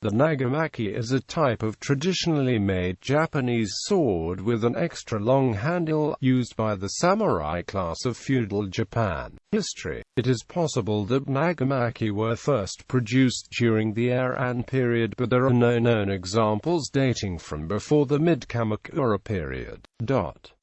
The Nagamaki is a type of traditionally made Japanese sword with an extra-long handle, used by the samurai class of feudal Japan. History. It is possible that Nagamaki were first produced during the Heian period, but there are no known examples dating from before the mid-Kamakura period.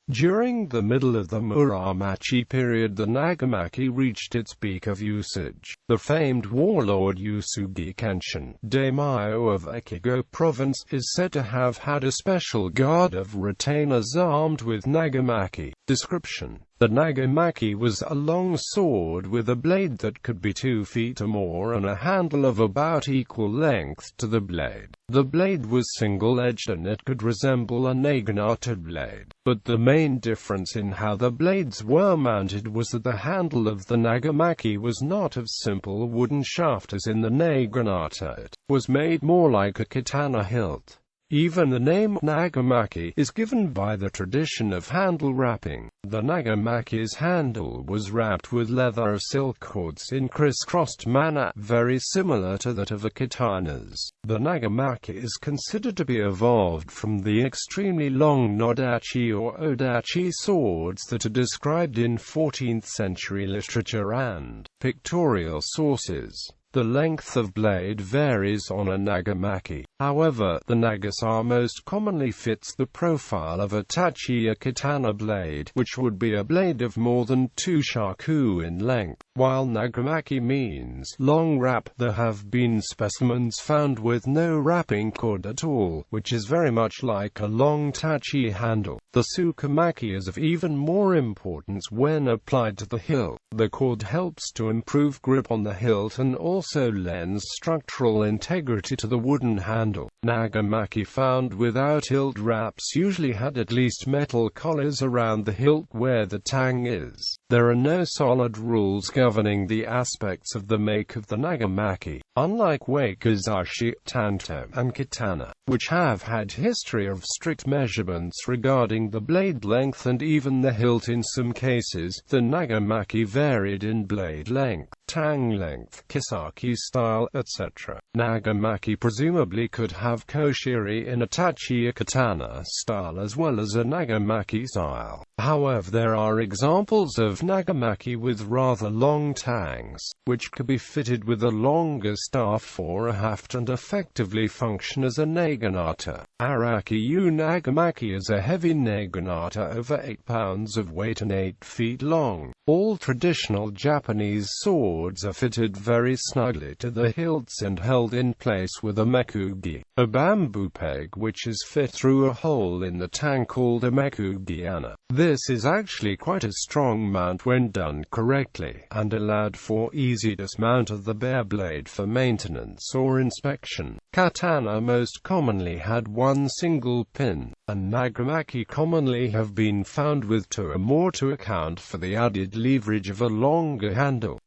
During the middle of the Muromachi period, the Nagamaki reached its peak of usage. The famed warlord Usugi Kenshin, daimyo of Echigo province, is said to have had a special guard of retainers armed with Nagamaki. Description: the Nagamaki was a long sword with a blade that could be 2 feet or more and a handle of about equal length to the blade. The blade was single-edged and it could resemble a naginata blade. But the main difference in how the blades were mounted was that the handle of the Nagamaki was not of simple wooden shaft as in the naginata. It was made more like a katana hilt. Even the name Nagamaki is given by the tradition of handle wrapping. The Nagamaki's handle was wrapped with leather or silk cords in crisscrossed manner, very similar to that of a katana's. The Nagamaki is considered to be evolved from the extremely long nodachi or odachi swords that are described in 14th century literature and pictorial sources. The length of blade varies on a Nagamaki. However, the nagasa most commonly fits the profile of a tachi, a katana blade, which would be a blade of more than 2 shaku in length. While Nagamaki means long wrap, there have been specimens found with no wrapping cord at all, which is very much like a long tachi handle. The tsukamaki is of even more importance when applied to the hilt. The cord helps to improve grip on the hilt and also lends structural integrity to the wooden handle. Nagamaki found without hilt wraps usually had at least metal collars around the hilt where the tang is. There are no solid rules governing the aspects of the make of the Nagamaki, unlike wakizashi, tanto, and katana, which have had history of strict measurements regarding the blade length and even the hilt. In some cases, the Nagamaki varied in blade length, tang length, kisaki style, etc. Nagamaki presumably could have koshiri in a tachi, a katana style, as well as a Nagamaki style. However, there are examples of Nagamaki with rather long tangs, which could be fitted with a longer staff or a haft and effectively function as a naginata. Araki-yu Nagamaki is a heavy naginata over 8 pounds of weight and 8 feet long. All traditional Japanese swords are fitted very snugly to the hilts and held in place with a mekugi, a bamboo peg which is fit through a hole in the tang called a mekugi-ana. This is actually quite a strong mount when done correctly, and allowed for easy dismount of the bare blade for maintenance or inspection. Katana most commonly had one single pin, and Nagamaki commonly have been found with 2 or more to account for the added leverage of a longer handle.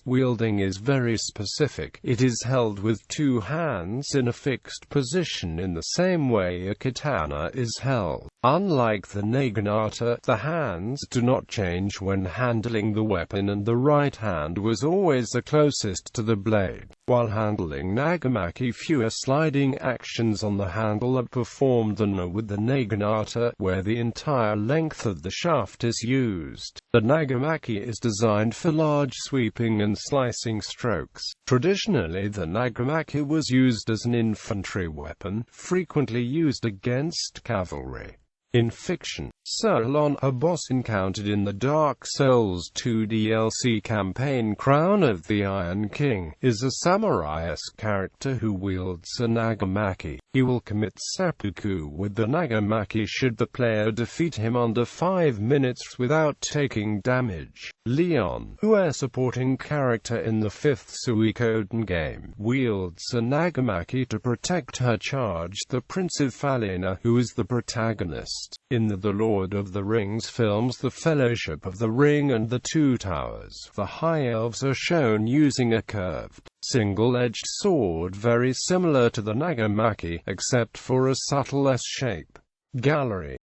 Wielding is very specific. It is held with 2 hands in a fixed position in the same way a katana is held. Unlike the naginata, the hands do not change when handling the weapon and the right hand was always the closest to the blade. While handling Nagamaki, fewer sliding actions on the handle are performed than with the naginata, where the entire length of the shaft is used. The Nagamaki is designed for large sweeping and slicing strokes. Traditionally, the Nagamaki was used as an infantry weapon, frequently used against cavalry. In fiction, Solon, a boss encountered in the Dark Souls 2 DLC campaign Crown of the Iron King, is a samurai-esque character who wields a Nagamaki. He will commit seppuku with the Nagamaki should the player defeat him under 5 minutes without taking damage. Leon, who is a supporting character in the 5th Suikoden game, wields a Nagamaki to protect her charge, the Prince of Falena, who is the protagonist. In the Lord of the Rings films The Fellowship of the Ring and The Two Towers, the High Elves are shown using a curved, single-edged sword very similar to the Nagamaki, except for a subtle S shape. Gallery.